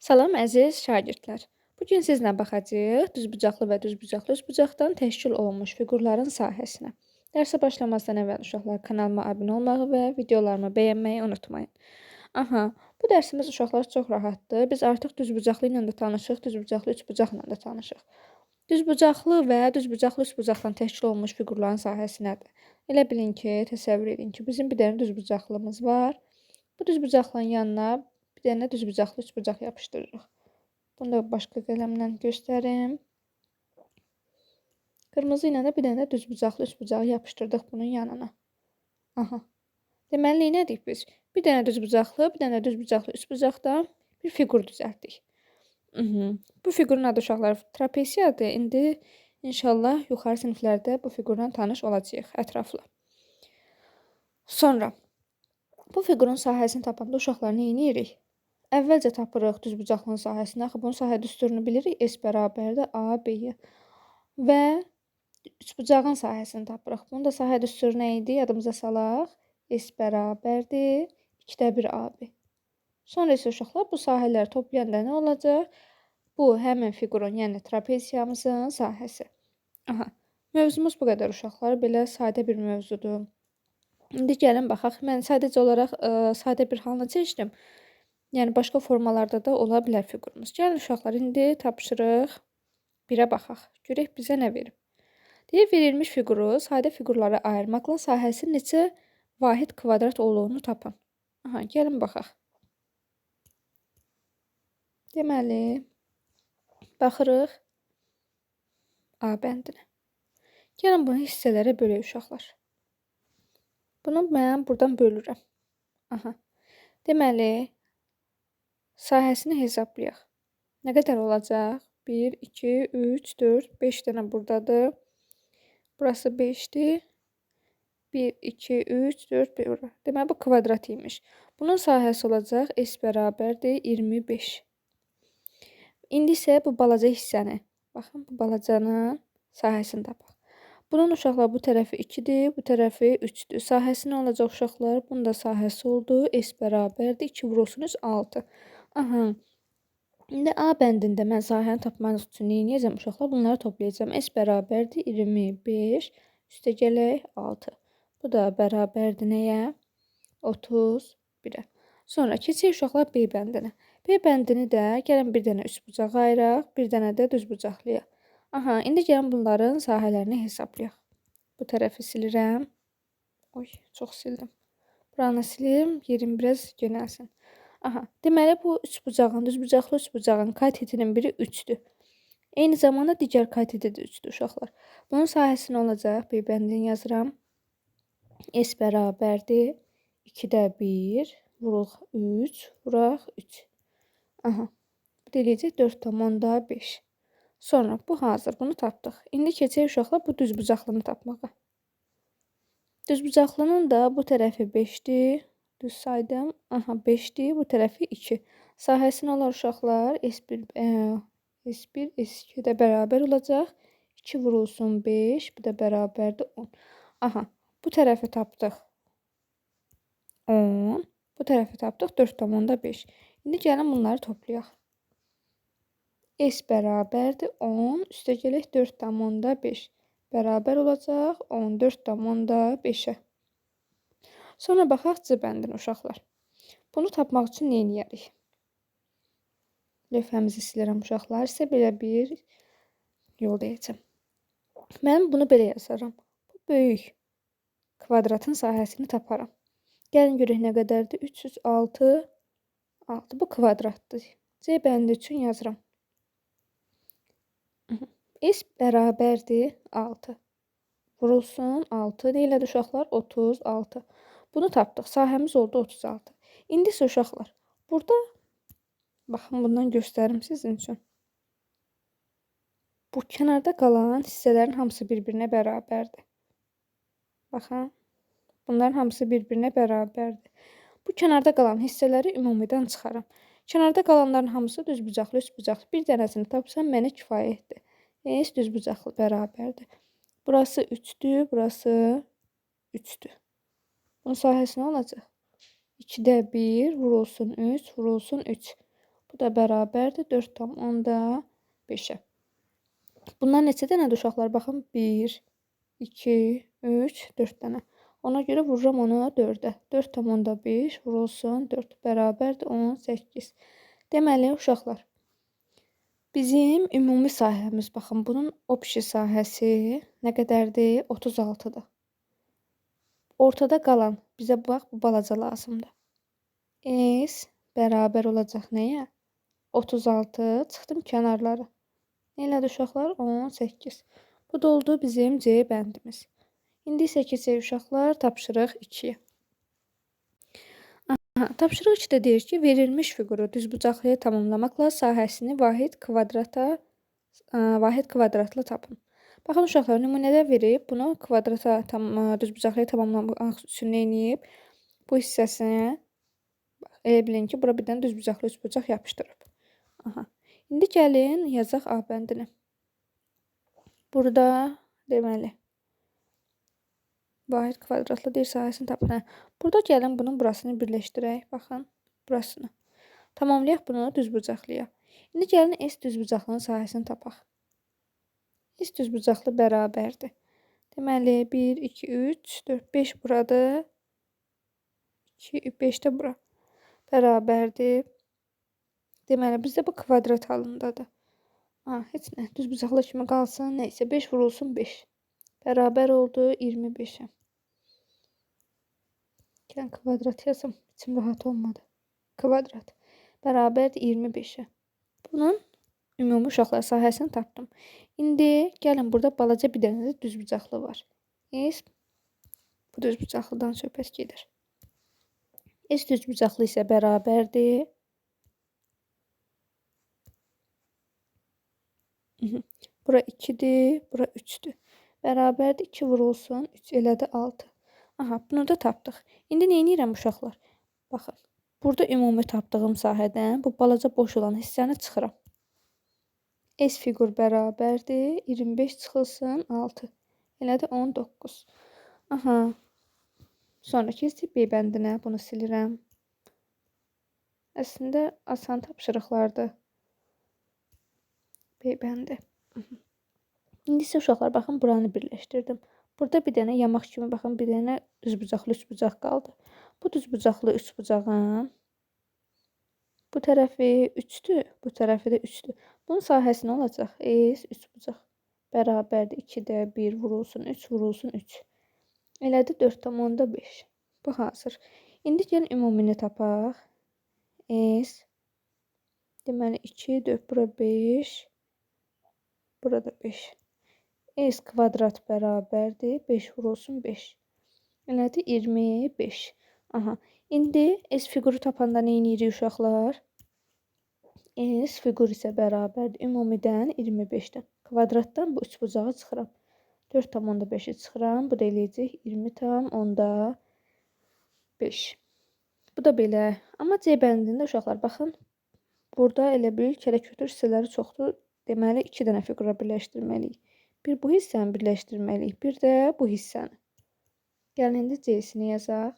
Salam əziz şagirdlər. Bu gün sizlə baxacağıq düzbucaqlı və düzbucaqlı üçbucaqdan təşkil olunmuş fiqurların sahəsinə. Dərsə başlamazdan əvvəl uşaqlar kanalıma abunə olmağı və videolarımı bəyənməyi unutmayın. Aha, bu dərsimiz uşaqlar çox rahatdır. Biz artıq düzbucaqlı ilə də tanışıq, düzbucaqlı üçbucaqla da tanışıq. Düzbucaqlı və düzbucaqlı üçbucaqdan təşkil olunmuş fiqurların sahəsi nədir? Elə bilin ki, təsəvvür edin ki, bizim bir dənə düzbucaqlımız var. Bu düzbucaqlının yanına bir dənə düzbucaqlı üçbucaq yapışdırırıq. Bunu da başqa qələmlə göstərim. Qırmızı ilə də bir dənə düzbucaqlı üçbucağı yapışdırdıq bunun yanına. Aha. Deməli, nə dedik biz? Bir dənə düzbucaqlı, bir dənə düzbucaqlı üçbucaqdan bir fiqur düzəltdik. Bu fiqurun adı uşaqlar trapesiyadır. İndi inşallah yuxarı siniflərdə bu fiqurla tanış olacağıq ətraflı. Sonra bu fiqurun sahəsini tapanda uşaqlar nə edirik? Əvvəlcə tapırıq düzbucaqlının sahəsini. Axı bunun sahə düsturunu bilirik. S bərabərdir A, B-yə. Və üçbucağın sahəsini tapırıq. Bunun da sahə düsturu nə idi? Yadımıza salaq. S bərabərdir 2/1 AB. Sonra isə uşaqlar bu sahələri toplayanda nə olacaq? Bu həmin fiqurun, yəni trapeziyamızın sahəsi. Aha. Mövzumuz bu qədər uşaqlar. Belə sadə bir mövzudur. İndi gəlin baxaq. Mən sadəcə olaraq sadə bir halını seçdim. Yəni başqa formalarda da ola bilər fiqurumuz. Gəlin uşaqlar, indi tapşırıq 1-ə baxaq. Görək bizə nə verib. Deyir, verilmiş fiquru sadə fiqurlara ayırmaqla sahəsi neçə vahid kvadrat olduğunu tapın. Aha, gəlin baxaq. Deməli, baxırıq A bəndinə. Gəlin bunu hissələrə bölək uşaqlar. Bunu mən buradan bölürəm. Aha. Deməli, sahəsini hesablayaq. Nə qədər olacaq? 1, 2, 3, 4, 5 dənə buradadır. Burası 5-dir. 1, 2, 3, 4, 5 bura. Deməli, bu kvadrat imiş. Bunun sahəsi olacaq S bərabərdir 25. İndi isə bu balaca hissəni, baxın, bu balacanın sahəsini tapaq. Bunun uşaqlar bu tərəfi 2-dir, bu tərəfi 3-dür. Sahəsi nə olacaq uşaqlar? Bunun da sahəsi oldu. S bərabərdir 2 vurulsunuz 6. Aha. İndi A bəndində mən sahəni tapmaq üçün nə edəcəm uşaqlar? Bunları toplayacağam. S bərabərdir 25 üstə gələk 6. Bu da bərabərdir nəyə? 31-ə. Sonra keçək uşaqlar B bəndinə. B bəndini də gəlin bir dənə üçbucağa ayıraq, bir dənə də düzbucaqlıyaq. Aha, indi gəlin bunların sahələrini hesablayaq. Bu tərəfi silirəm. Oy, çox sildim. Buranı silim, yerim biraz yönəlsin. Aha, deməli bu üçbucağın, düzbucaqlı üçbucağın katetinin biri 3-dür. Eyni zamanda digər kateti də 3-dür uşaqlar. Bunun sahəsi nə olacaq? B bəndini yazıram. S bərabərdir 2/1 vuruq 3, vuraq 3. Aha. Bu deyəcək 4/5. Sonra bu hazır, bunu tapdıq. İndi keçək uşaqlar bu düzbucaqlını tapmağa. Düzbucaqlının da bu tərəfi 5-dir. Düz saydım. Aha, 5-dir, bu tərəfi 2. Sahəsi nə olar uşaqlar? S1, S2 də bərabər olacaq. 2 vurulsun 5, bu da bərabərdir 10. Aha, bu tərəfi tapdıq 10, bu tərəfi tapdıq 4/5. İndi gəlin bunları toplayaq. S bərabərdir 10, üstə gələk 4/5. Bərabər olacaq 14/5-ə. Sonra baxaq C bəndinə uşaqlar. Bunu tapmaq üçün nə edərik? Lövhəmizi silirəm uşaqlar. Sizə belə bir yol deyəcəm. Mən bunu belə yazarım. Bu böyük kvadratın sahəsini taparam. Gəlin görək nə qədərdir? 306, 6. Bu kvadratdır. C bəndi üçün yazıram. S bərabərdir 6. Vurulsun 6. Nə elədi uşaqlar? 36. Bunu tapdıq. Sahəmiz oldu 36. İndi isə uşaqlar, burada baxın, bundan göstərim sizin üçün. Bu kənarda qalan hissələrin hamısı bir-birinə bərabərdir. Baxın, bunların hamısı bir-birinə bərabərdir. Bu kənarda qalan hissələri ümumidən çıxaram. Kənarda qalanların hamısı düzbucaqlı, üçbucaqlı. Bir dənəsini tapsam mənə kifayətdir. S düzbucaqlı bərabərdir. Burası 3-dür, burası 3-dür. Bunun sahəsi nə olacaq? 2/1 vurulsun 3, vurulsun 3. Bu da bərabərdir 4,5-ə. Bunlar neçə dənədir uşaqlar? Baxın 1, 2, 3, 4 dənə. Ona görə vururam ona 4-ə. 4,5 vurulsun 4 bərabərdir 18. Deməli uşaqlar, bizim ümumi sahəmiz, baxın bunun общий sahəsi nə qədərdir? 36-dır. Ortada qalan bizə bax bu balaca lazımdır. S bərabər olacaq nəyə? 36 çıxdım kənarları. Nə elədi uşaqlar? 18. Bu da oldu bizim C bəndimiz. İndi isə keçək uşaqlar tapşırıq 2-yə. Tapşırıq 2-də deyir ki, verilmiş fiquru düzbucaqlıya tamamlamaqla sahəsini vahid kvadratlı tapın. Baxın uşaqlar, nümunədə verib, bunu düzbucaqlıya tamamlamaq üçün nə edib? Bu hissəsinə elə bilin ki, bura bir dənə düzbucaqlı üçbucaq yapışdırıb. İndi gəlin yazaq A bəndini. Burada deməli vahid kvadratlı deyir sahəsini tapın. Burada gəlin bunun burasını birləşdirək. Baxın, burasını. Tamamlayaq bunu düzbucaqlıya. İndi gəlin S düzbucaqlının sahəsini tapaq. S düzbucaqlı bərabərdir. Deməli 1, 2, 3, 4, 5 buradır. 2, 5 də bura. Bərabərdir. Deməli bizdə bu kvadrat halındadır. Heç nə, düzbucaqlı kimi qalsın. Nəysə 5 vurulsun 5. Bərabər oldu 25-ə. Gəlin kvadrat yazım. İçim rahat olmadı. Kvadrat. Bərabərdir 25-ə. Bunun ümumi uşaqlar sahəsini tapdım. İndi gəlin burada balaca bir dənə də düzbucaqlı var. S bu düzbucaqlıdan söhbət gedir. S düzbucaqlı isə bərabərdir. Bura 2-dir, bura 3-dür. Bərabərdir 2 vurulsun 3 elədi 6. Bunu da tapdıq. İndi nə edirəm uşaqlar? Baxın. Burada ümumi tapdığım sahədən bu balaca boş olan hissəni çıxıram. S fiqur bərabərdir 25 çıxılsın 6. Elədi 19. Sonraki isə B bəndinə bunu silirəm. Əslində asan tapşırıqlardır. B bəndi. İndi isə uşaqlar baxın buranı birləşdirdim. Burada bir dənə yamaq kimi baxın bir dənə düzbucaqlı üçbucaq qaldı. Bu düzbucaqlı üçbucağın bu tərəfi 3-dür, bu tərəfi də 3-dür. Bunun sahəsi nə olacaq? S üçbucaq bərabərdir 2-də 1 vurulsun 3 vurulsun 3. Elədi 4,5. Bu hazır. İndi gəlin ümumini tapaq. S deməli 2, 4, bura 5. Burada 5. S kvadrat bərabərdir 5 vurulsun 5. Elədi 25. İndi S fiquru tapanda nə edirik uşaqlar? S fiqur isə bərabərdir ümumidən 25-dən. Kvadratdan bu üçbucağı çıxıram. 4,5-i çıxıram. Bu da eləyəcək 20,5. Bu da belə. Amma C bəndində uşaqlar baxın. Burada elə bil kərə-kötür hissələri çoxdur. Deməli 2 dənə fiqura birləşdirməliyik. Bir bu hissəni birləşdirməliyik. Bir də bu hissəni. Gəlin indi C-sini yazaq.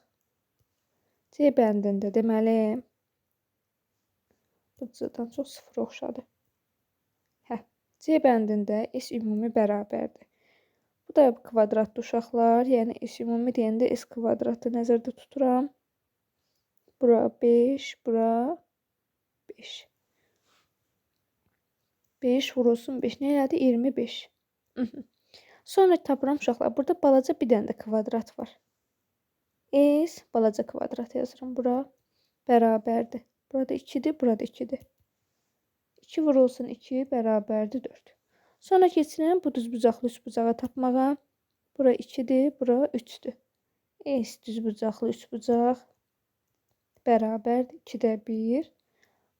C bəndində deməli bu C-dən çox 0 oxşadı. C bəndində S ümumi bərabərdir. Bu da kvadratlı uşaqlar. Yəni S ümumi deyəndə S kvadratı nəzərdə tuturam. Bura 5, bura 5. 5 vurulsun 5. Nə elədi? 25. Sonra tapıram uşaqlar. Burada balaca bir dənə də kvadrat var. S balaca kvadrat yazıram. Bura bərabərdir. Burada 2-dir, burada 2-dir. 2 vurulsun 2 bərabərdir 4. Sonra keçirəm bu düzbucaqlı üçbucağı tapmağa. Bura 2-dir, bura 3-dür. S düzbucaqlı üçbucaq bərabərdir 2-də 1.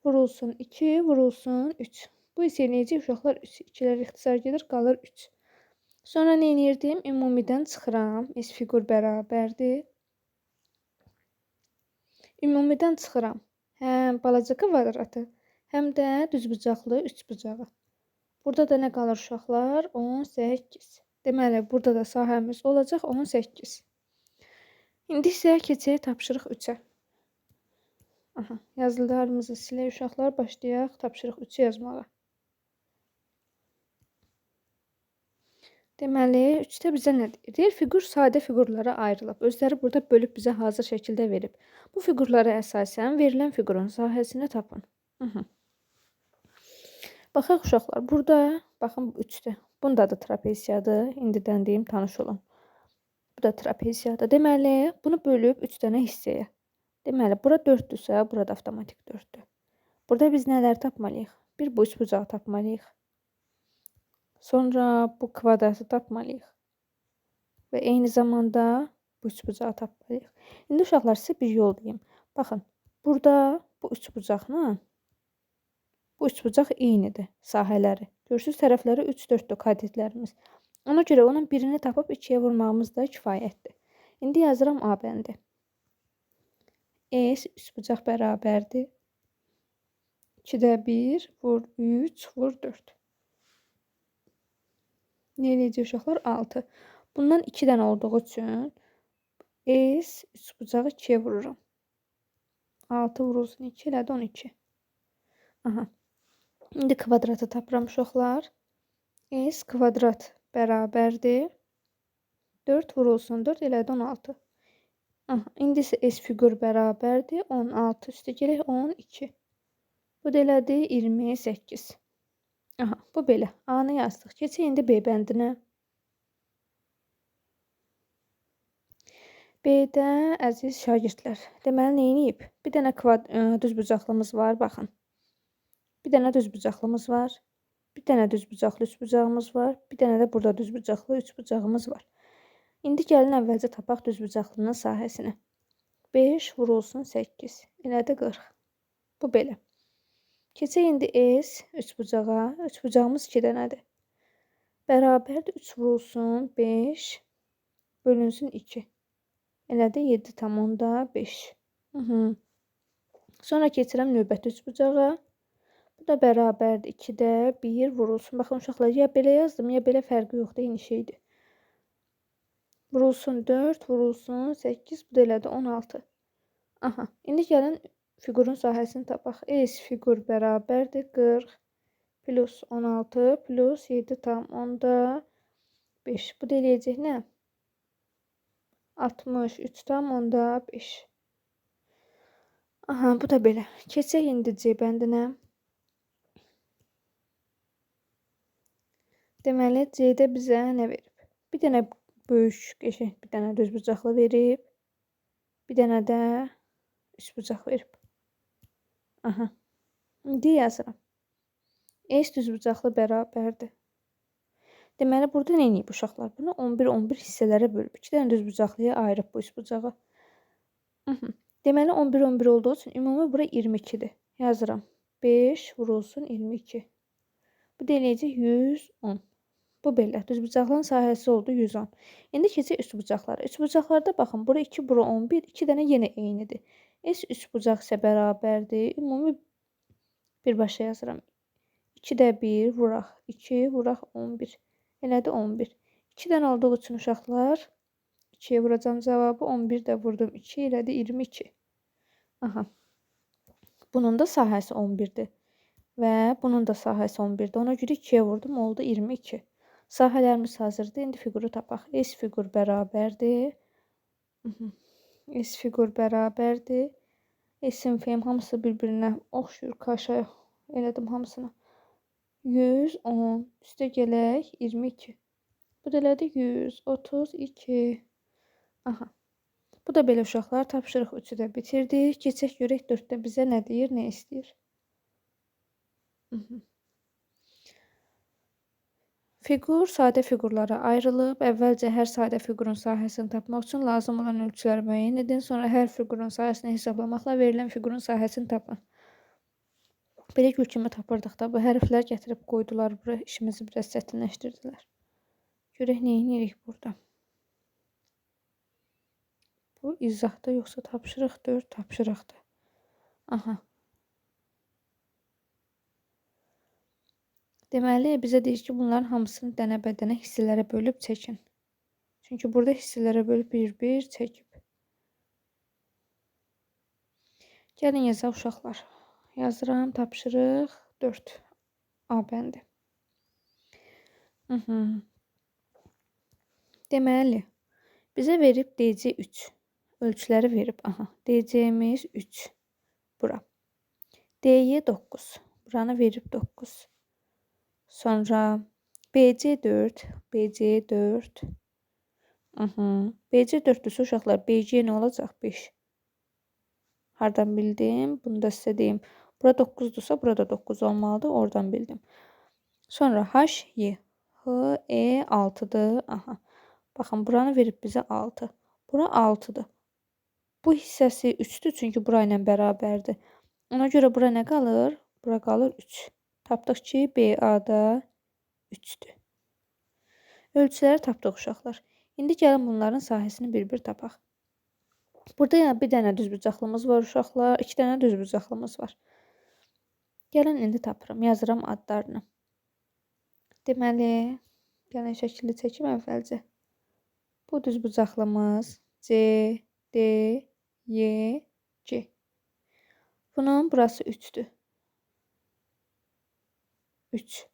Vurulsun 2, vurulsun 3. Bu isə necə uşaqlar 3. 2-lər ixtisar gedir, qalır 3. Sonra nə edirdim? Ümumidən çıxıram. S fiqur bərabərdir. Ümumidən çıxıram. Həm balaca kvadratı, həm də düzbucaqlı üçbucağı. Burada da nə qalır uşaqlar? 18. Deməli, burada da sahəmiz olacaq 18. İndi isə keçək tapşırıq 3-ə. Aha, yazılarımızı silək uşaqlar, başlayaq tapşırıq 3 yazmağa. Deməli, 3-də bizə nə deyir? Deyir, fiqur sadə fiqurlara ayrılıb. Özləri burada bölüb bizə hazır şəkildə verib. Bu fiqurlara əsasən verilən fiqurun sahəsini tapın. Baxaq uşaqlar, burada baxın 3-dür. Bunda da trapeziyadır. İndidən deyim, tanış olun. Bu da trapeziyadır. Deməli, bunu bölüb 3 dənə hissəyə. Deməli, bura 4-dürsə, burada avtomatik 4-dür. Burada biz nələr tapmalıyıq? Bir bu üçbucağı tapmalıyıq. Sonra bu kvadratı tapmalıyıq. Və eyni zamanda bu üçbucağı tapmalıyıq. İndi uşaqlar, sizə bir yol deyim. Baxın, burada bu üçbucaqla bu üçbucaq eynidir sahələri. Görürsünüz, tərəfləri 3-4-dür kadetlərimiz. Ona görə onun birini tapıb 2-yə vurmağımız da kifayətdir. İndi yazıram A bəndi. S üçbucaq bərabərdir. 2-də 1 vur 3 vur 4. Nə eləyəcək uşaqlar? 6. Bundan 2 dənə olduğu üçün S üçbucağı 2-yə vururam. 6 vurulsun 2 elədi 12. Aha. İndi kvadratı tapıram uşaqlar. S kvadrat bərabərdir. 4 vurulsun 4 elədi 16. Aha. İndi isə S fiqur bərabərdir. 16 üstə gələk 12. Bu da elədi 28. Aha, bu belə. A-nı yazdıq. Keçək indi B bəndinə. B-də əziz şagirdlər. Deməli, nə edib? Bir dənə düzbucaqlımız var, baxın. Bir dənə düzbucaqlımız var. Bir dənə düzbucaqlı üçbucağımız var. Bir dənə də burada düzbucaqlı üçbucağımız var. İndi gəlin əvvəlcə tapaq düzbucaqlının sahəsini. 5 vurulsun 8. Elədi 40. Bu belə. Keçək indi S üçbucağa. Üçbucağımız 2 dənədir. Bərabərdir 3 vurulsun 5 bölünsün 2. Elədi 7,5. Sonra keçirəm növbəti üçbucağa. Bu da bərabərdir 2-də 1 vurulsun. Baxın uşaqlar, ya belə yazdım, ya belə fərqi yoxdur, eyni şeydir. Vurulsun 4 vurulsun 8. Bu da elədi 16. Aha, indi gəlin fiqurun sahəsini tapaq. S fiqur bərabərdir 40 plus 16 plus 7,5. Bu da eləyəcək nə? 63,5. Aha, bu da belə. Keçək indi C bəndinə. Deməli, C-də bizə nə verib? Bir dənə böyük, qəşəng bir dənə düzbucaqlı verib. Bir dənə də üçbucaq verib. Aha. İndi yazıram. S düzbucaqlı bərabərdir. Deməli, burada nə edib uşaqlar? Bunu 11-11 hissələrə bölüb. 2 dənə düzbucaqlıya ayırıb bu üçbucağı. Deməli, 11-11 olduğu üçün ümumi bura 22-dir. Yazıram. 5 vurulsun 22. Bu da eləyəcək 110. Bu belə. Düzbucaqlının sahəsi oldu 110. İndi keçək üçbucaqlara. Üçbucaqlarda baxın, bura 2, bura 11. 2 dənə yenə eynidir. S üçbucaq isə bərabərdir. Ümumi birbaşa yazıram. 2-də 1 vuraq. 2 vuraq 11. Elədi 11. 2 dənə olduğu üçün uşaqlar 2-yə vuracam cavabı. 11 də vurdum 2 elədi 22. Aha. Bunun da sahəsi 11-dir. Və bunun da sahəsi 11-dir. Ona görə 2-yə vurdum, oldu 22. Sahələrimiz hazırdır. İndi fiquru tapaq. S fiqur bərabərdir. S fiqur bərabərdir. S-in F-im hamısı bir-birinə oxşuyur. Kaşa elədim hamısını. 110. Üstə gələk 22. Bu da elədi 132. Aha. Bu da belə uşaqlar. Tapşırıq 3-ü də bitirdik. Keçək görək 4-də bizə nə deyir, nə istəyir. Fiqur sadə fiqurlara ayrılıb. Əvvəlcə hər sadə fiqurun sahəsini tapmaq üçün lazım olan ölçüləri müəyyən edin. Sonra hər fiqurun sahəsini hesablamaqla verilən fiqurun sahəsini tapın. Belə gül kimi tapırdıq da, bu hərflər gətirib qoydular bura, işimizi biraz çətinləşdirdilər. Görək nə edirik burada. Bu izahda yoxsa tapşırıq 4 tapşırıqdır. Aha. Deməli, bizə deyir ki, bunların hamısını dənə-bədənə hissələrə bölüb çəkin. Çünki burada hissələrə bölüb bir-bir çəkib. Gəlin yazaq uşaqlar. Yazıram tapşırıq 4. A bəndi. Deməli, bizə verib DC 3. Ölçüləri verib. Aha, DC'miz 3. Bura. D'ye 9. Buranı verib 9. Sonra BC 4. BC 4. BC 4-düsü uşaqlar. BC nə olacaq? 5. Hardan bildim? Bunu da sizə deyim. Bura 9-dursa, burada 9 olmalıdır. Oradan bildim. Sonra HY. HE 6'dır. Aha. Baxın, buranı verib bizə 6. Bura 6'dır. Bu hissəsi 3'dür, çünki bura ilə bərabərdir. Ona görə bura nə qalır? Bura qalır 3. Tapdıq ki, BA-da 3'dür. Ölçüləri tapdıq uşaqlar. İndi gəlin bunların sahəsini bir-bir tapaq. Burada yəni bir dənə düzbucaqlımız var uşaqlar. 2 dənə düzbucaqlımız var. Gəlin indi tapıram. Yazıram adlarını. Deməli, gəlin şəkili çəkim əvvəlcə. Bu düzbucaqlımız C, D, Y, C. Bunun burası 3'dür. 3.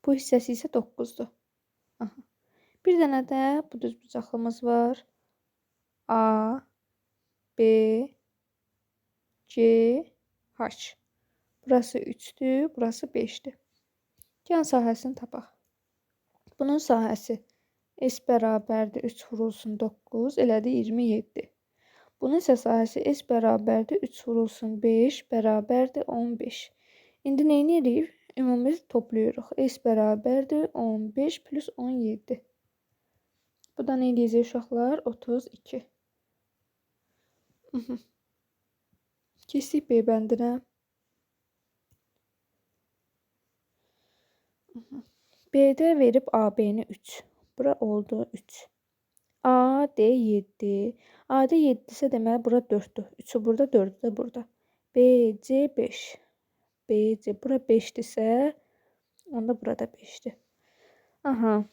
Bu hissəsi isə 9'dur. Aha. Bir dənə də bu düzbucaqlımız var. A, B, C, H. Burası 3'dür, burası 5'dir. Gəlin sahəsini tapaq. Bunun sahəsi S bərabərdir 3 vurulsun 9, elədi 27. Bunun isə sahəsi S bərabərdir 3 vurulsun 5, bərabərdir 15. İndi nə edirik? Ümumi toplayırıq. S bərabərdir 15 plus 17. Bu da nə edəcək uşaqlar? 32. Keçdik B bəndinə. B'də verib AB-ni 3. Bura oldu 3. AD 7. AD 7 ise deməli bura 4'dür. 3'ü burada, 4'ü də burada. BC 5. BC bura 5'dirsə, onda burada 5'dir. Aha.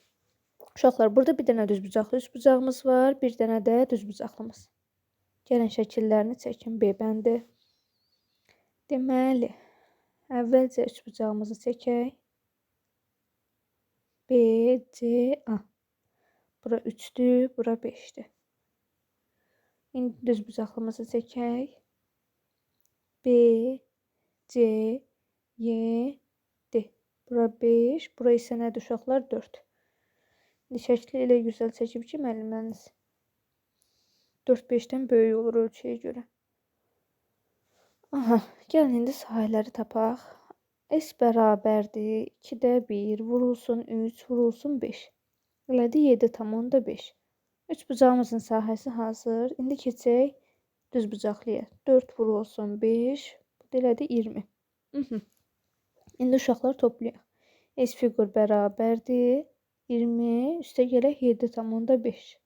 Uşaqlar, burada bir dənə düzbucaqlı üçbucağımız var, bir dənə də düzbucaqlımız. Gəlin şəkillərini çəkin B bəndi. Deməli, əvvəlcə üçbucağımızı çəkək. B, C, A. Bura 3'dür, bura 5'dir. İndi düzbucaqlımızı çəkək. B, C, Y, D. Bura 5, bura isə nədir uşaqlar? 4. İndi şəkli elə gözəl çəkib ki, müəllimləriniz 4-5-dən böyük olur ölçüyə görə. Aha, gəlin indi sahələri tapaq. S bərabərdir 2'də 1 vurulsun 3 vurulsun 5. Elədi 7,5. Üçbucağımızın sahəsi hazır. İndi keçək düzbucaqlıya. 4 vurulsun 5. Bu da elədi 20. İndi uşaqlar toplayaq. S fiqur bərabərdir 20 üstə gələk 7,5.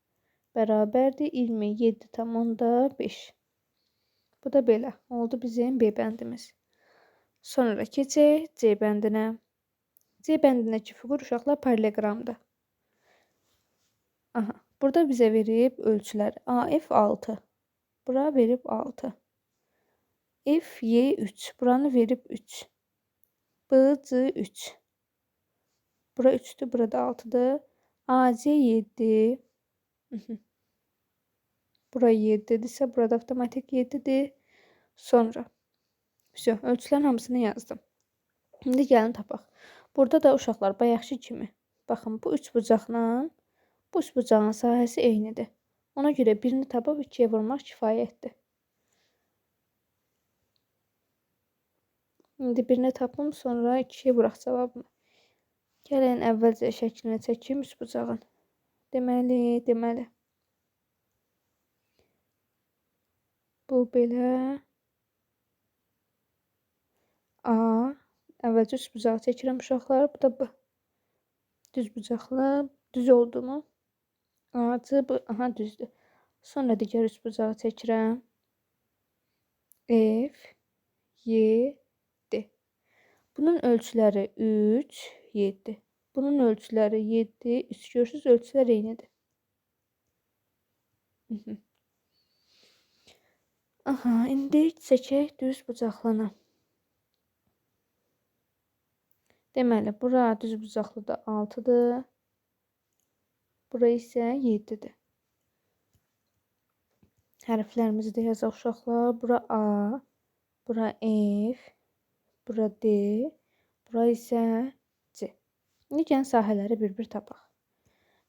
Bərabərdir 27,5. Bu da belə. Oldu bizim B bəndimiz. Sonra keçək C bəndinə. C bəndindəki fiqur uşaqlar paralleqramdır. Aha. Burada bizə verib ölçülər. AF 6. Bura verib 6. FY 3. Buranı verib 3. BC 3. Bura 3'dür, burada 6'dır. AC 7. Bura 7'dirsə, burada avtomatik 7'dir. Sonra ölçülərin hamısını yazdım. İndi gəlin tapaq. Burada da uşaqlar bayaqki kimi. Baxın, bu üçbucaqla bu üçbucağın sahəsi eynidir. Ona görə birini tapıb 2'yə vurmaq kifayətdir. İndi birini tapım, sonra 2'yə vuraq cavabını. Gəlin əvvəlcə şəklini çəkim üçbucağın. Deməli. Bu belə. A. Əvvəlcə üçbucağı çəkirəm uşaqlar. Bu da B. Düzbucaqlı. Düz oldu mu? A, bu. Aha, düzdür. Sonra digər üçbucağı çəkirəm. F, Y, D. Bunun ölçüləri 3, 7. Bunun ölçüləri 7, 3. Görürsünüz, ölçülər eynidir. Aha, indi çəkək düz bucaqlını. Deməli, bura düz bucaqlı da 6'dır. Bura isə 7'dir. Hərflərimizi də yazaq uşaqlar. Bura A, bura F, bura D, bura isə C. İndi gəlin sahələri bir-bir tapaq.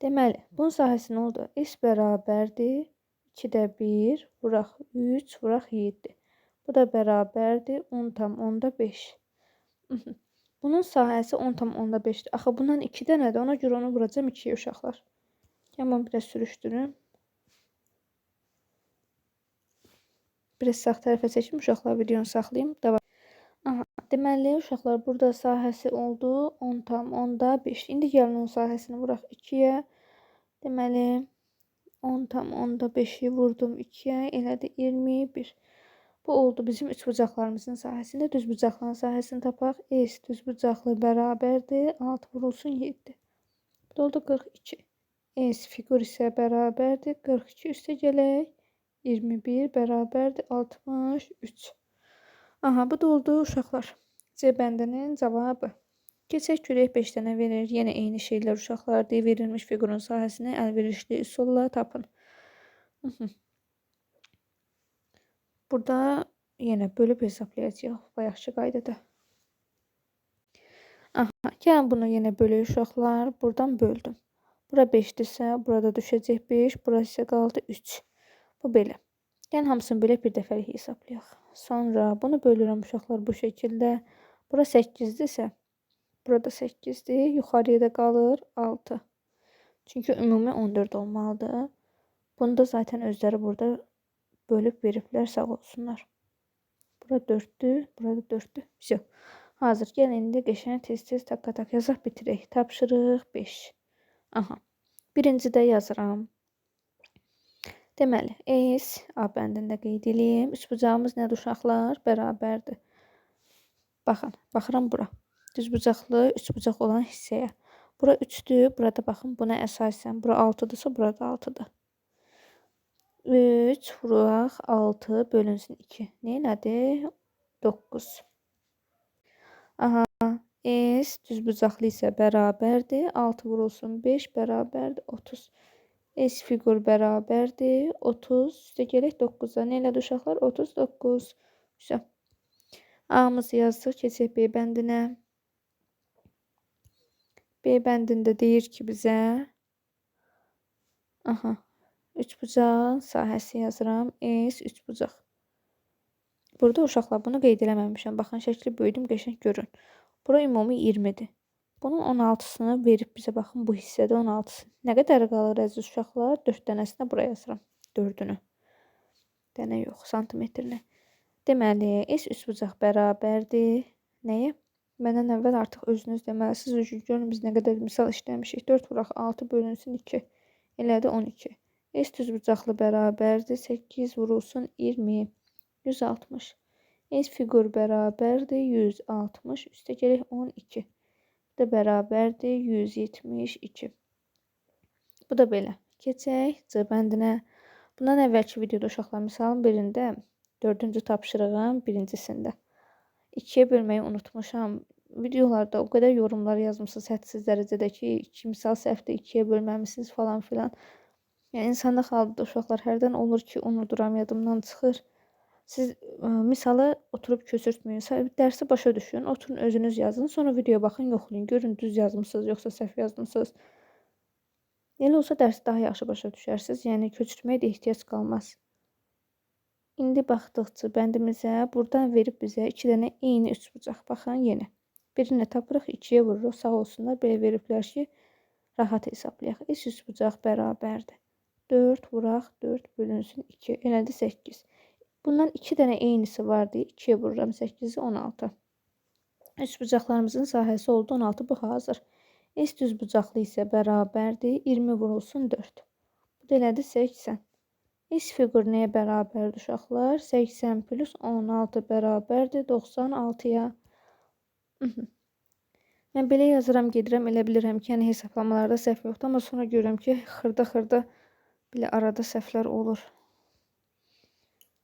Deməli, bunun sahəsi nə oldu? S bərabərdir 2'də 1, vuraq 3, vuraq 7. Bu da bərabərdir 10/5. Bunun sahəsi 10/5'dir. Axı bundan 2 dənədir. Ona görə onu vuracağım 2'yə uşaqlar. Yəni bunu biraz sürüşdürün. Biraz sağ tərəfə çəkim uşaqlar, videonu saxlayayım. Davam. Aha, deməli uşaqlar burada sahəsi oldu 10/5. İndi gəlin onun sahəsini vuraq 2'yə. Deməli 10/5'i vurdum 2'yə, elədi 21. Bu oldu bizim üçbucaqlarımızın sahəsində. Düzbucaqların sahəsini tapaq. S düzbucaqlı bərabərdir 6 vurulsun 7. Bu da oldu 42. S fiqur isə bərabərdir 42 üstə gələk 21 bərabərdir 63. Aha, bu da oldu uşaqlar. C bəndinin cavabı. Keçək görək 5 dənə verir. Yenə eyni şeylər uşaqlar. Verilmiş fiqurun sahəsini əlverişli üsulla tapın. Burada yenə bölüb hesablayacağıq bayaqçı qaydada. Aha, gəlin bunu yenə bölək uşaqlar. Buradan böldüm. Bura 5'dirsə, burada düşəcək 5, burası isə qaldı 3. Bu belə. Gəlin hamısını bölək bir dəfəlik hesablayaq. Sonra bunu bölürəm uşaqlar bu şəkildə. Bura 8'dirsə, burada 8'dir. Yuxarıya da qalır 6. Çünki ümumi 14 olmalıdır. Bunu da zaten özləri burada bölüb veriblər, sağ olsunlar. Bura 4'dür, burada 4'dür. Все. Hazır. Gəlin indi qəşəng tez-tez tak-tak yazaq bitirək. Tapşırıq 5. Aha. Birincidə yazıram. Deməli, S A bəndində qeyd edeyim. Üçbucağımız nədir uşaqlar? Bərabərdir. Baxın, baxıram bura. Düzbucaqlı, üçbucaq olan hissəyə. Bura 3'dür. Burada baxın, buna əsasən. Bura 6'dırsa, burada 6'dır. 3 vuraq 6 bölünsün 2. Ne elədi? 9. Aha. S düzbucaqlı isə bərabərdir. 6 vurulsun 5 bərabərdir 30. S fiqur bərabərdir 30. Üstə gələk 9'a. Ne elədi uşaqlar? 39. Güzel. A'mızı yazdıq. Keçək B bəndinə. B bəndində deyir ki bizə. Aha. Üçbucaq sahəsi yazıram. S üçbucaq. Burada uşaqlar bunu qeyd eləməmişəm. Baxın şəkli böyüdüm, qəşəng görün. Bura ümumi 20'dir. Bunun 16'sını verib bizə baxın bu hissədə 16'sı. Nə qədər qalır əziz uşaqlar? 4 dənəsini buraya yazıram. 4'ünü. Dənə yox, santimetrini. Deməli, S üçbucaq bərabərdir. Nəyə? Məndən əvvəl artıq özünüz deməlisiniz. Görün biz nə qədər misal işləmişik. 4 vuraq 6 bölünsün 2. Elədi 12. S düzbucaqlı bərabərdir 8 vurulsun 20. 160. S fiqur bərabərdir 160. Üstə gələk 12. Bu da bərabərdir 172. Bu da belə. Keçək C bəndinə. Bundan əvvəlki videoda uşaqlar misalın birində 4-cü tapşırığın birincisində 2'yə bölməyi unutmuşam. Videolarda o qədər yorumlar yazmışsınız hədsiz dərəcədə ki, 2 misal səhvdə 2'yə bölməmisiniz falan filan. Yəni insanda xalqda uşaqlar hərdən olur ki, unuduram, yadımdan çıxır. Siz misalı oturub köçürtməyin. Dərsi başa düşün, oturun özünüz yazın, sonra videoya baxın, yoxlayın. Görün düz yazmısınız, yoxsa səhv yazmısınız. Elə olsa dərsi daha yaxşı başa düşərsiniz. Yəni köçürtməyə də ehtiyac qalmaz. İndi baxdıqca bəndimizə buradan verib bizə 2 dənə eyni üçbucaq. Baxın yenə. Birini tapırıq, 2'yə vururuq. Sağ olsunlar. Belə veriblər ki, rahat hesablayaq. S üçbucaq bərabərdir. 4 vuraq 4 bölünsün 2. Elədi 8. Bundan 2 dənə eynisi vardı. 2'yə vururam 8'i 16. Üçbucaqlarımızın sahəsi oldu 16. Bu hazır. S düzbucaqlı isə bərabərdir 20 vurulsun 4. Bu da elədi 80. S fiqur nəyə bərabərdir uşaqlar? 80 plus 16 bərabərdir 96'ya. Mən belə yazıram, gedirəm, elə bilirəm ki, yəni hesablamalarda səhv yoxdur, amma sonra görürəm ki, xırda belə arada səhvlər olur.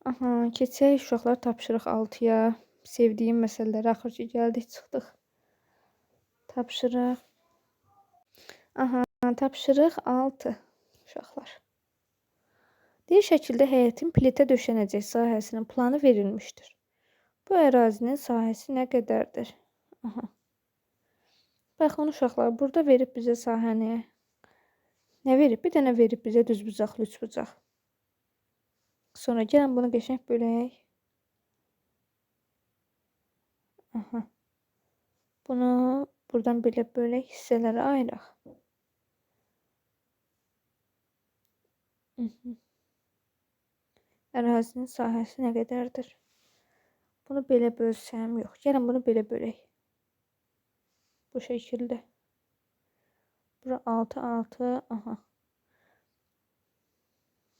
Aha, keçək uşaqlar tapşırıq 6-ya. Sevdiyim məsələlərə axır ki gəldik, çıxdıq. Tapşırıq. Aha, tapşırıq 6 uşaqlar. Deyir şəkildə həyətin plitə döşənəcək sahəsinin planı verilmişdir. Bu ərazinin sahəsi nə qədərdir? Aha. Baxın uşaqlar, burada verib bizə sahəni. Nə verib? Bir dənə verib bizə düzbucaqlı üçbucaq. Sonra gəlin bunu qəşəng bölək. Aha. Bunu buradan belə bölək, hissələrə ayıraq. Ərazinin sahəsi nə qədərdir? Bunu belə bölsəm, yox. Gəlin bunu belə bölək. Bu şəkildə. Bura 6, 6, aha.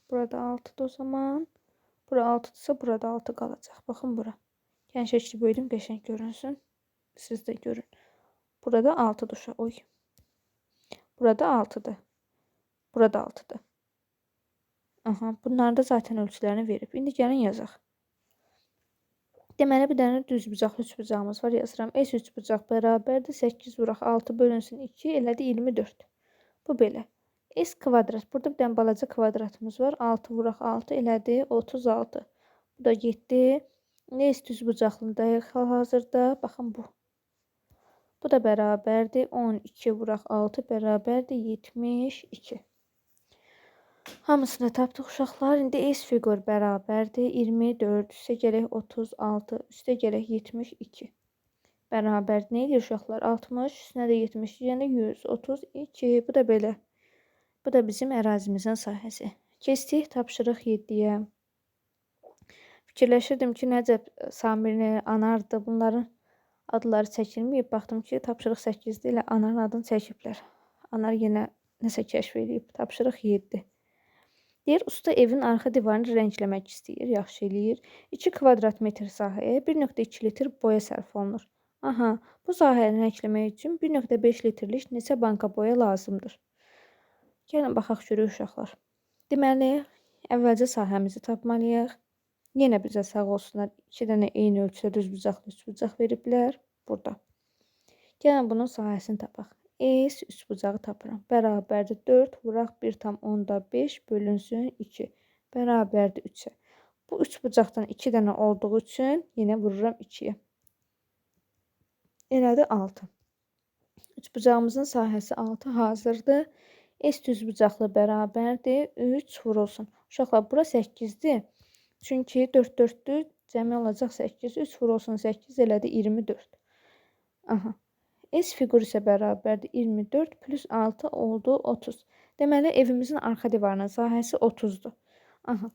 Burada 6'da o zaman. Bura 6'dırsa burada 6 qalacaq. Baxın bura. Yəni şəkli böldüm, qəşəng görünsün. Siz də görün. Burada 6'dır uşaq. Oy. Burada 6'dır. Burada 6'dır. Aha, bunların da zaten ölçülərini verib. İndi gəlin yazaq. Deməli bir dənə düz bucaqlı üçbucağımız var. Yazıram. S üçbucaq bərabərdir 8 vuraq 6 bölünsün 2 elədi 24. Bu belə. S kvadrat. Burada bir dənə balaca kvadratımız var. 6 vuraq 6 elədi 36. Bu da getdi. S düz bucaqlındayıq hal-hazırda. Baxın bu. Bu da bərabərdir 12 vuraq 6 bərabərdir 72. Hamısını tapdıq uşaqlar. İndi S fiqur bərabərdir 24 üstə gələk 36 üstə gələk 72. Bərabər nə edir uşaqlar? 60 üstünə də 72 yəni 132. Bu da belə. Bu da bizim ərazimizin sahəsi. Keçdik tapşırıq 7-yə. Fikirləşirdim ki, Nəcəb, Samirli, Anardı bunların adları çəkilməyib. Baxdım ki, tapşırıq 8-də ilə Anarın adını çəkiblər. Anar yenə nəsə kəşf edib. Tapşırıq 7. Deyir, usta evin arxa divarını rəngləmək istəyir, yaxşı eləyir. 2 kvadrat metr sahəyə 1.2 litr boya sərf olunur. Aha, bu sahəni rəngləmək üçün 1.5 litrlik neçə banka boya lazımdır? Gəlin baxaq görək uşaqlar. Deməli, əvvəlcə sahəmizi tapmalıyıq. Yenə bizə sağ olsunlar 2 dənə eyni ölçüdə düzbucaqlı üçbucaq veriblər burada. Gəlin bunun sahəsini tapaq. S üçbucağı tapıram. Bərabərdir 4 vuraq 1,5 bölünsün 2. Bərabərdir 3-ə. Bu üçbucaqdan 2 dənə olduğu üçün yenə vururam 2-yə. Elədi 6. Üçbucağımızın sahəsi 6 hazırdır. S düzbucaqlı bərabərdir 3 vurulsun. Uşaqlar bura 8-dir. Çünki 4 4-dür. Cəmi olacaq 8. 3 vurulsun 8 elədi 24. Aha. S fiqur isə bərabərdir 24 plus 6 oldu 30. Deməli evimizin arxa divarının sahəsi 30-dur. Aha.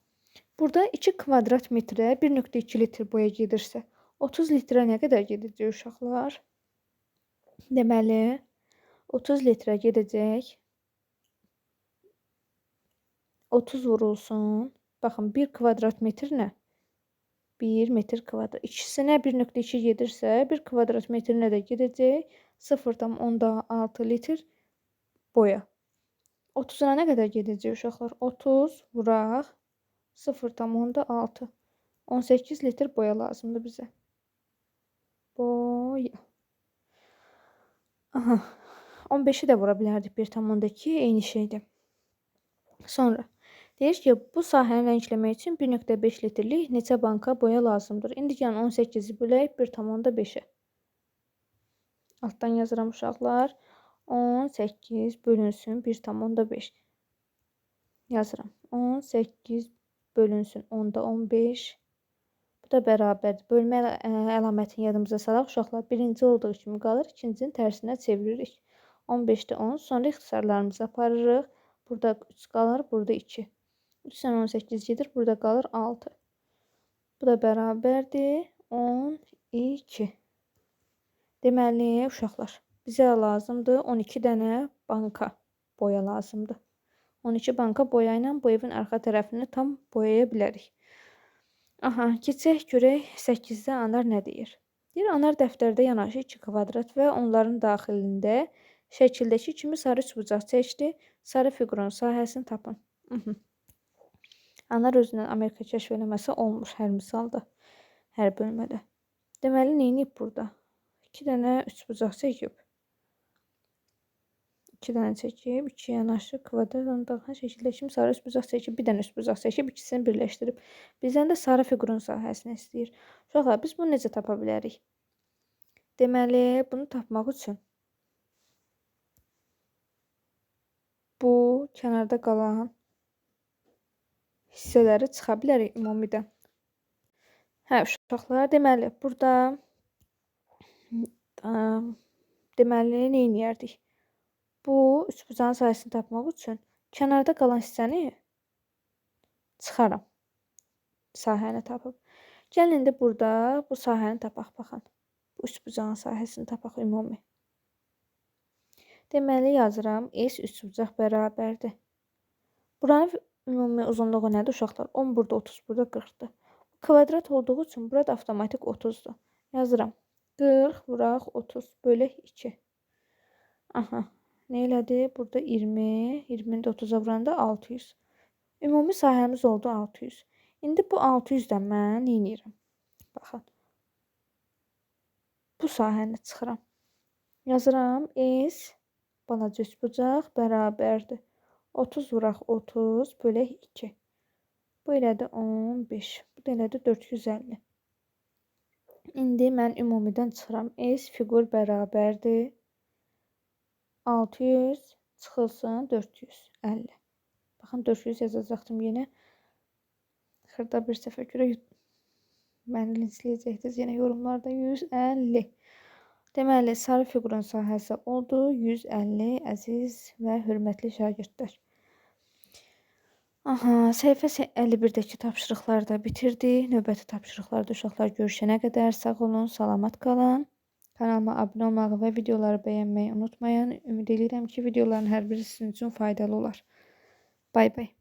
Burada 2 kvadrat metrə 1.2 litr boya gedirsə 30 litrə nə qədər gedəcək uşaqlar? Deməli 30 litrə gedəcək. 30 vurulsun. Baxın 1 kvadrat metr nə? 1 metr kvadrat. İkisinə 1.2 gedirsə 1 kvadrat metrinə də gedəcək 0,6 litr boya. 30'una nə qədər gedəcək uşaqlar? 30 vuraq 0,6 18 litr boya lazımdır bizə. Boya. Aha. 15'i də vura bilərdik 1,2 eyni şeydir. Sonra deyir ki, bu sahəni rəngləmək üçün 1.5 litrlik neçə banka boya lazımdır? İndi gəlin 18'i bölək 1,5'ə. Altdan yazıram uşaqlar. 18 bölünsün 1,5. Yazıram. 18 bölünsün 10'da 15. Bu da bərabərdir. Bölmə əlamətini yadımıza salaq uşaqlar. Birinci olduğu kimi qalır. İkincinin tərsinə çeviririk. 15'də 10. Sonra ixtisarlarımızı aparırıq. Burada 3 qalır. Burada 2. 3'dən 18 gedir. Burada qalır 6. Bu da bərabərdir 12. Deməli uşaqlar. Bizə lazımdır 12 dənə banka boya lazımdır. 12 banka boya ilə bu evin arxa tərəfini tam boyaya bilərik. Aha, keçək görək 8-də Anar nə deyir? Deyir, Anar dəftərdə yanaşı 2 kvadrat və onların daxilində şəkildəki kimi sarı üçbucaq çəkdi. Sarı fiqurun sahəsini tapın. Anar özündən Amerika kəşf eləməsi olmuş hər misalda, hər bölmədə. Deməli, neyniyib burada? 2 dənə üçbucaq çəkib. 2 dənə çəkib, 2 yanaşı kvadrat dağılan şəkildə kimi sarı üçbucaq çəkib, bir dənə üçbucaq çəkib, ikisini birləşdirib. Bizdən də sarı fiqurun sahəsini istəyir. Uşaqlar, biz bunu necə tapa bilərik? Deməli, bunu tapmaq üçün bu kənarda qalan hissələri çıxa bilərik ümumidən. Hə, uşaqlar, deməli, burada deməli, nə edərdik? Bu üçbucağın sayəsini tapmaq üçün kənarda qalan hissəni çıxaram. Sahəni tapıb. Gəlin indi burada bu sahəni tapaq, baxın. Bu üçbucağın sahəsini tapaq ümumi. Deməli, yazıram. S üçbucaq bərabərdir. Buranın ümumi uzunluğu nədir uşaqlar? 10 burada, 30 burada, 40-dır. Kvadrat olduğu üçün burada avtomatik 30-dur. Yazıram. 40 vuraq 30 bölək 2. Aha. Nə elədi? Burada 20. 20-ni də 30-a vuranda 600. Ümumi sahəmiz oldu 600. İndi bu 600-dən mən nə edirəm? Baxın. Bu sahəni çıxıram. Yazıram. S balaca üçbucaq bərabərdir. 30 vuraq 30 bölək 2. Bu elədi 15. Bu da elədi 450. İndi mən ümumidən çıxıram. S fiqur bərabərdir. 600 çıxılsın 450. Baxın 400 yazacaqdım yenə. Xırda bir səhvə görə məni linçləyəcəkdiniz yenə yorumlarda 150. Deməli, sarı fiqurun sahəsi oldu 150 əziz və hörmətli şagirdlər. Aha, səhifə 51-dəki tapşırıqları da bitirdik. Növbəti tapşırıqlarda uşaqlar görüşənə qədər sağ olun, salamat qalın. Kanalıma abunə olmağı və videoları bəyənməyi unutmayın. Ümid edirəm ki, videoların hər biri sizin üçün faydalı olar. Bay bay.